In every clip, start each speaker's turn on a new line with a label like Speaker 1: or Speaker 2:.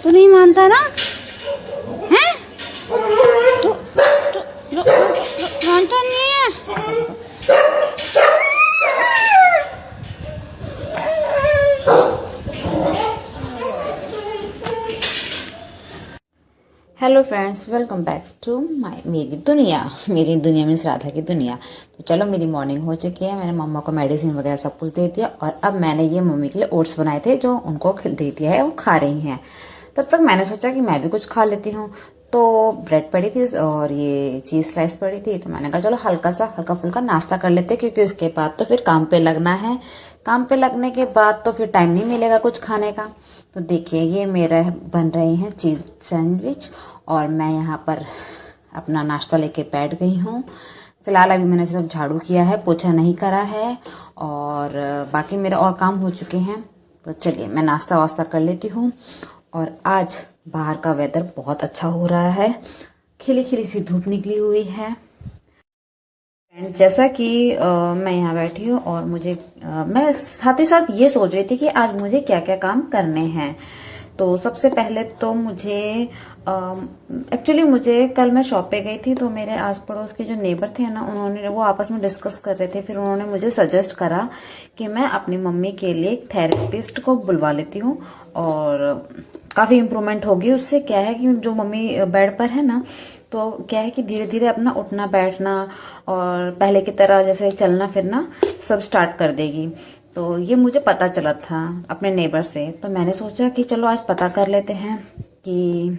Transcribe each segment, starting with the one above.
Speaker 1: तू नहीं मानता ना? हैं? तो मानता नहीं है। Hello friends, welcome back to मेरी दुनिया मीन्स राधा की दुनिया। तो चलो, मेरी मॉर्निंग हो चुकी है। मैंने मम्मा को मेडिसिन वगैरह सब कुछ दे दिया और अब मैंने ये मम्मी के लिए ओट्स बनाए थे जो उनको दे दिया है, वो खा रही हैं। तब तक मैंने सोचा कि मैं भी कुछ खा लेती हूँ। तो ब्रेड पड़ी थी और ये चीज़ स्लाइस पड़ी थी, तो मैंने कहा चलो हल्का फुल्का नाश्ता कर लेते, क्योंकि उसके बाद तो फिर काम पे लगना है। काम पे लगने के बाद तो फिर टाइम नहीं मिलेगा कुछ खाने का। तो देखिए, ये मेरा बन रहे हैं चीज़ सैंडविच और मैं यहाँ पर अपना नाश्ता लेके बैठ गई हूँ। फिलहाल अभी मैंने सिर्फ झाड़ू किया है, पोछा नहीं करा है और बाकी मेरे और काम हो चुके हैं। तो चलिए, मैं नाश्ता वास्ता कर लेती हूँ। और आज बाहर का वेदर बहुत अच्छा हो रहा है, खिली खिली सी धूप निकली हुई है। फ्रेंड्स, जैसा कि मैं यहाँ बैठी हूँ और मैं साथ ही साथ ये सोच रही थी कि आज मुझे क्या क्या काम करने हैं। तो सबसे पहले तो मुझे कल मैं शॉप पे गई थी, तो मेरे आस पड़ोस के जो नेबर थे ना, वो आपस में डिस्कस कर रहे थे। फिर उन्होंने मुझे सजेस्ट करा कि मैं अपनी मम्मी के लिए एक थेरेपिस्ट को बुलवा लेती हूँ और काफ़ी इम्प्रूवमेंट होगी उससे। क्या है कि जो मम्मी बेड पर है ना, तो क्या है कि धीरे धीरे अपना उठना बैठना और पहले की तरह जैसे चलना फिरना सब स्टार्ट कर देगी। तो ये मुझे पता चला था अपने नेबर से, तो मैंने सोचा कि चलो आज पता कर लेते हैं कि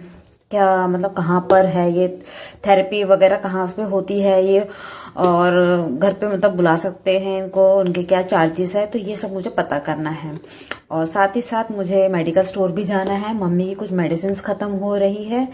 Speaker 1: क्या मतलब कहाँ पर है ये थेरेपी वगैरह, कहाँ पे होती है ये, और घर पे मतलब बुला सकते हैं इनको, उनके क्या चार्जेस है, तो ये सब मुझे पता करना है। और साथ ही साथ मुझे मेडिकल स्टोर भी जाना है, मम्मी की कुछ मेडिसिन ख़त्म हो रही है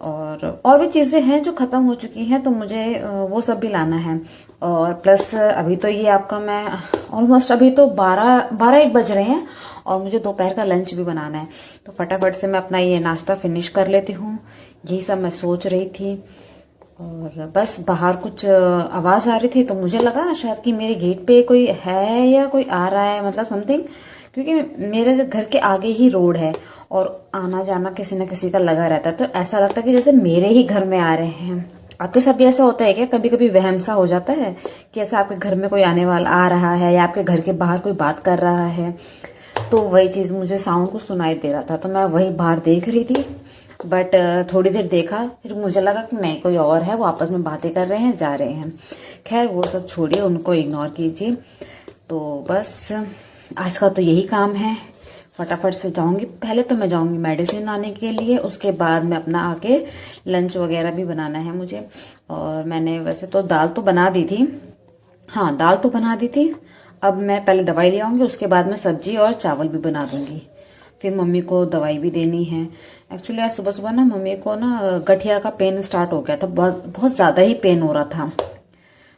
Speaker 1: और भी चीज़ें हैं जो ख़त्म हो चुकी हैं, तो मुझे वो सब भी लाना है। और प्लस अभी तो ये आपका मैं ऑलमोस्ट अभी तो 12-1 बज रहे हैं और मुझे दोपहर का लंच भी बनाना है। तो फटाफट से मैं अपना ये नाश्ता फिनिश कर लेती हूँ, यही सब मैं सोच रही थी। और बस बाहर कुछ आवाज़ आ रही थी, तो मुझे लगा ना शायद कि मेरे गेट पे कोई है या कोई आ रहा है, मतलब समथिंग, क्योंकि मेरे घर के आगे ही रोड है और आना जाना किसी न किसी का लगा रहता है। तो ऐसा लगता है कि जैसे मेरे ही घर में आ रहे हैं। आपके साथ भी ऐसा होता है क्या? कभी कभी वहम सा हो जाता है कि ऐसा आपके घर में कोई आने वाला आ रहा है या आपके घर के बाहर कोई बात कर रहा है। तो वही चीज़ मुझे साउंड को सुनाई दे रहा था, तो मैं वही बाहर देख रही थी। बट थोड़ी देर देखा, फिर मुझे लगा कि नहीं, कोई और है, वो आपस में बातें कर रहे हैं, जा रहे हैं। खैर वो सब छोड़िए, उनको इग्नोर कीजिए। तो बस आज का तो यही काम है। फटाफट से जाऊंगी, पहले तो मैं जाऊंगी मेडिसिन लाने के लिए, उसके बाद मैं अपना आके लंच वगैरह भी बनाना है मुझे। और मैंने वैसे तो दाल तो बना दी थी, हाँ दाल तो बना दी थी। अब मैं पहले दवाई ले आऊंगी, उसके बाद मैं सब्जी और चावल भी बना दूंगी। फिर मम्मी को दवाई भी देनी है। एक्चुअली आज सुबह सुबह ना मम्मी को ना गठिया का पेन स्टार्ट हो गया था, बहुत ज़्यादा ही पेन हो रहा था।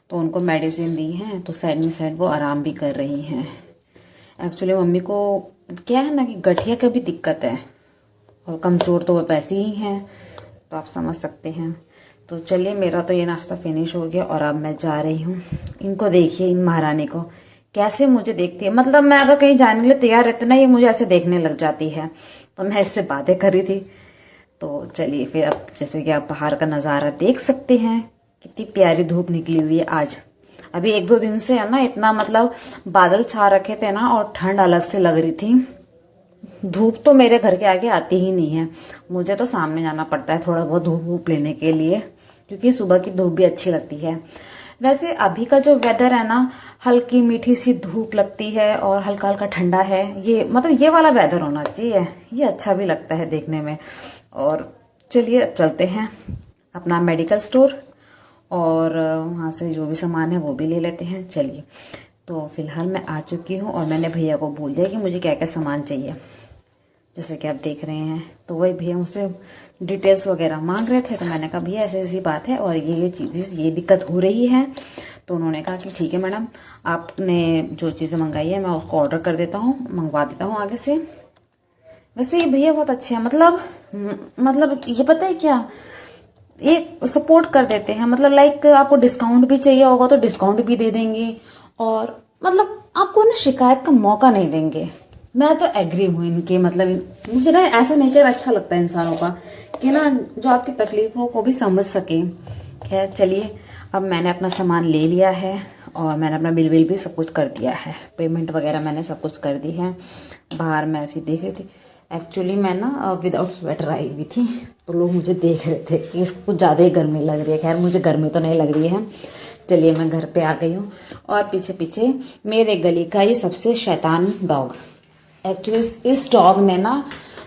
Speaker 1: तो उनको मेडिसिन दी है, तो साइड वो आराम भी कर रही हैं। एक्चुअली मम्मी को क्या है ना कि गठिया का भी दिक्कत है और कमज़ोर तो वो वैसे ही हैं, तो आप समझ सकते हैं। तो चलिए, मेरा तो ये नाश्ता फिनिश हो गया और अब मैं जा रही हूँ। इनको देखिए, इन महारानी को कैसे मुझे देखती है, मतलब मैं अगर कहीं जाने के लिए तैयार रहती ना, ये मुझे ऐसे देखने लग जाती है। तो मैं इससे बातें कर रही थी। तो चलिए फिर, अब जैसे कि आप बाहर का नज़ारा देख सकते हैं, कितनी प्यारी धूप निकली हुई है आज। अभी 1-2 दिन से है ना, इतना मतलब बादल छा रखे थे ना और ठंड अलग से लग रही थी। धूप तो मेरे घर के आगे आती ही नहीं है, मुझे तो सामने जाना पड़ता है थोड़ा बहुत धूप वूप लेने के लिए, क्योंकि सुबह की धूप भी अच्छी लगती है। वैसे अभी का जो वेदर है ना, हल्की मीठी सी धूप लगती है और हल्का हल्का ठंडा है, ये मतलब ये वाला वेदर होना चाहिए, ये अच्छा भी लगता है देखने में। और चलिए, अब चलते हैं अपना मेडिकल स्टोर और वहाँ से जो भी सामान है वो भी ले लेते हैं। चलिए, तो फिलहाल मैं आ चुकी हूँ और मैंने भैया को बोल दिया कि मुझे क्या क्या सामान चाहिए, जैसे कि आप देख रहे हैं। तो वही भैया मुझसे डिटेल्स वगैरह मांग रहे थे, तो मैंने कहा भैया ऐसी ऐसी बात है और ये चीज़ ये दिक्कत हो रही है। तो उन्होंने कहा कि ठीक है मैडम, आपने जो चीज़ें मंगाई है मैं उसको ऑर्डर कर देता हूँ, मंगवा देता हूँ आगे से। वैसे ये भैया बहुत अच्छे हैं, मतलब ये पता है क्या, ये सपोर्ट कर देते हैं, मतलब लाइक आपको डिस्काउंट भी चाहिए होगा तो डिस्काउंट भी दे देंगे और मतलब आपको ना शिकायत का मौका नहीं देंगे। मैं तो एग्री हूँ इनके, मतलब मुझे ना ऐसा नेचर अच्छा लगता है इंसानों का कि ना जो आपकी तकलीफों को भी समझ सके। खैर चलिए, अब मैंने अपना सामान ले लिया है और मैंने अपना बिल विल भी सब कुछ कर दिया है, पेमेंट वगैरह मैंने सब कुछ कर दी है। बाहर मैं ऐसी देख रही थी, एक्चुअली मैं ना विदाउट स्वेटर आई हुई थी, तो लोग मुझे देख रहे थे कि इसको कुछ ज़्यादा ही गर्मी लग रही है। खैर मुझे गर्मी तो नहीं लग रही है। चलिए मैं घर पे आ गई हूँ और पीछे पीछे मेरे गली का ये सबसे शैतान डॉग। एक्चुअली इस डॉग ने ना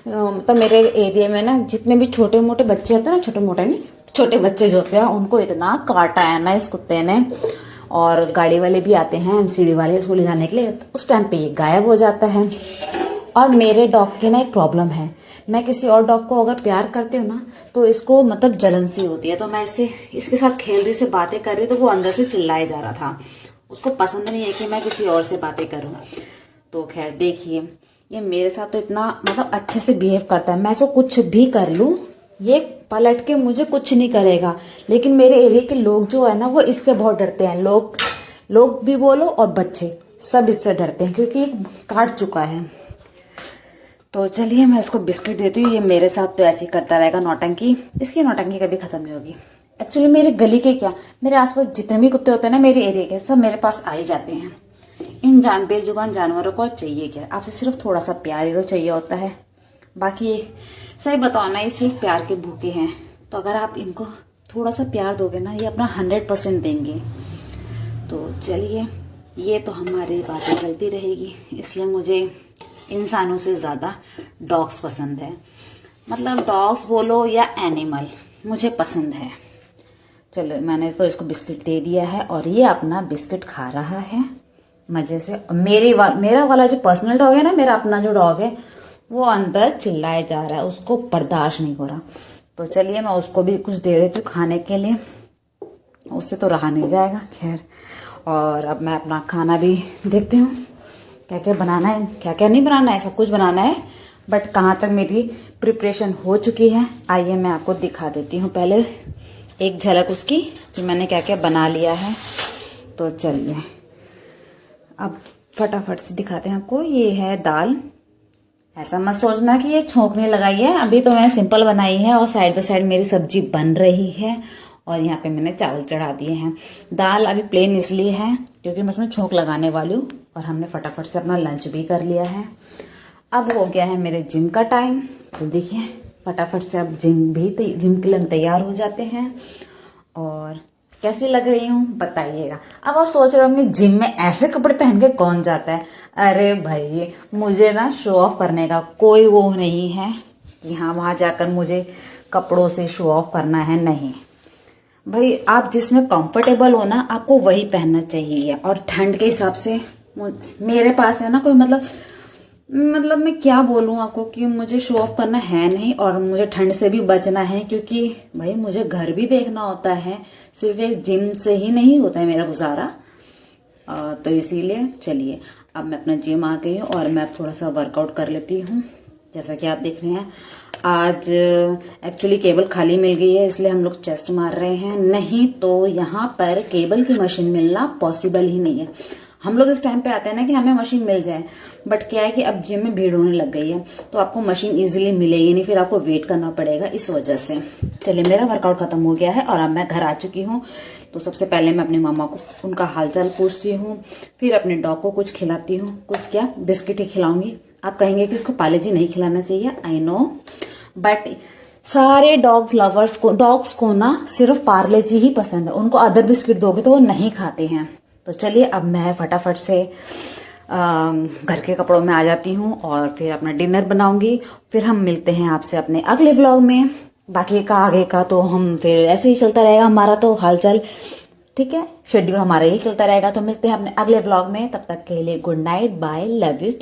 Speaker 1: मतलब मेरे एरिया में ना जितने भी छोटे मोटे बच्चे होते हैं ना, छोटे मोटे नहीं, छोटे बच्चे जो होते हैं उनको इतना काटा है ना इस कुत्ते ने। और गाड़ी वाले भी आते हैं एमसीडी वाले इसको ले जाने के लिए, तो उस टाइम पे ये गायब हो जाता है। और मेरे डॉग की ना एक प्रॉब्लम है, मैं किसी और डॉग को अगर प्यार करती हूँ ना तो इसको मतलब जलन सी होती है। तो मैं इसके साथ खेल रही से बातें कर रही तो वो अंदर से चिल्लाए जा रहा था, उसको पसंद नहीं है कि मैं किसी और से बातें करूँ। तो खैर देखिए, ये मेरे साथ तो इतना मतलब अच्छे से बिहेव करता है, मैं इसको कुछ भी कर लूँ ये पलट के मुझे कुछ नहीं करेगा। लेकिन मेरे एरिया के लोग जो है ना वो इससे बहुत डरते हैं, लोग भी बोलो और बच्चे सब इससे डरते हैं क्योंकि ये काट चुका है। तो चलिए मैं इसको बिस्किट देती हूँ, ये मेरे साथ तो ऐसे ही करता रहेगा नौटंकी, इसकी नौटंकी कभी खत्म नहीं होगी। एक्चुअली मेरे गली के क्या, मेरे आसपास जितने भी कुत्ते होते हैं ना मेरे एरिया के, सब मेरे पास आ ही जाते हैं। इन बेजुबान जानवरों को चाहिए क्या, आपसे सिर्फ थोड़ा सा प्यार ही तो चाहिए होता है। बाकी सही बताओ ना, ये सिर्फ प्यार के भूखे हैं, तो अगर आप इनको थोड़ा सा प्यार दोगे ना ये अपना 100% देंगे। तो चलिए, ये तो हमारी बातें चलती रहेगी, इसलिए मुझे इंसानों से ज़्यादा डॉग्स पसंद है। मतलब डॉग्स बोलो या एनिमल, मुझे पसंद है। चलो मैंने इसको बिस्किट दे दिया है और ये अपना बिस्किट खा रहा है मजे से। मेरा वाला जो पर्सनल डॉग है ना, मेरा अपना जो डॉग है वो अंदर चिल्लाए जा रहा है, उसको बर्दाश्त नहीं हो रहा। तो चलिए मैं उसको भी कुछ दे देती हूँ खाने के लिए, उससे तो रहा नहीं जाएगा। खैर, और अब मैं अपना खाना भी देखती हूँ क्या क्या बनाना है, क्या क्या नहीं बनाना है, सब कुछ बनाना है। बट कहाँ तक मेरी प्रिपरेशन हो चुकी है आइए मैं आपको दिखा देती हूँ पहले एक झलक उसकी कि मैंने क्या क्या बना लिया है। तो चलिए अब फटाफट से दिखाते हैं आपको। ये है दाल, ऐसा मत सोचना कि ये छोंकने लगाई है, अभी तो मैंने सिंपल बनाई है और साइड बाय साइड मेरी सब्जी बन रही है। और यहाँ पे मैंने चावल चढ़ा दिए हैं। दाल अभी प्लेन इसलिए है क्योंकि मैं उसमें छोंक लगाने वाली हूँ और हमने फटाफट से अपना लंच भी कर लिया है। अब हो गया है मेरे जिम का टाइम, तो देखिए फटाफट से अब जिम के लिए तैयार हो जाते हैं। और कैसी लग रही हूँ बताइएगा। अब आप सोच रहे होंगे जिम में ऐसे कपड़े पहन के कौन जाता है। अरे भाई, मुझे ना शो ऑफ करने का कोई वो नहीं है कि हाँ वहाँ जाकर मुझे कपड़ों से शो ऑफ करना है, नहीं भाई। आप जिसमें कंफर्टेबल हो ना आपको वही पहनना चाहिए। और ठंड के हिसाब से मेरे पास है ना कोई मतलब मैं क्या बोलूँ आपको कि मुझे शो ऑफ करना है नहीं और मुझे ठंड से भी बचना है क्योंकि भाई मुझे घर भी देखना होता है, सिर्फ एक जिम से ही नहीं होता है मेरा गुजारा। तो इसीलिए चलिए अब मैं अपना जिम आ गई हूँ और मैं थोड़ा सा वर्कआउट कर लेती हूँ। जैसा कि आप देख रहे हैं आज एक्चुअली केबल खाली मिल गई है इसलिए हम लोग चेस्ट मार रहे हैं, नहीं तो यहाँ पर केबल की मशीन मिलना पॉसिबल ही नहीं है। हम लोग इस टाइम पे आते हैं ना कि हमें मशीन मिल जाए, बट क्या है कि अब जिम में भीड़ होने लग गई है तो आपको मशीन इजीली मिलेगी नहीं, फिर आपको वेट करना पड़ेगा इस वजह से। चलिए मेरा वर्कआउट खत्म हो गया है और अब मैं घर आ चुकी हूँ। तो सबसे पहले मैं अपनी मामा को उनका हालचाल पूछती हूँ, फिर अपने डॉग को कुछ खिलाती हूँ, कुछ क्या बिस्किट ही खिलाऊंगी। आप कहेंगे कि इसको पार्ले-जी नहीं खिलाना चाहिए, आई नो, बट सारे डॉग्स को ना सिर्फ पार्ले-जी ही पसंद है, उनको अदर बिस्किट दोगे तो वो नहीं खाते हैं। तो चलिए अब मैं फटाफट से घर के कपड़ों में आ जाती हूँ और फिर अपना डिनर बनाऊंगी। फिर हम मिलते हैं आपसे अपने अगले व्लॉग में। बाकी का आगे का तो हम फिर ऐसे ही चलता रहेगा हमारा तो हालचाल, ठीक है, शेड्यूल हमारा यही चलता रहेगा। तो मिलते हैं अपने अगले व्लॉग में, तब तक के लिए good night, bye, love you.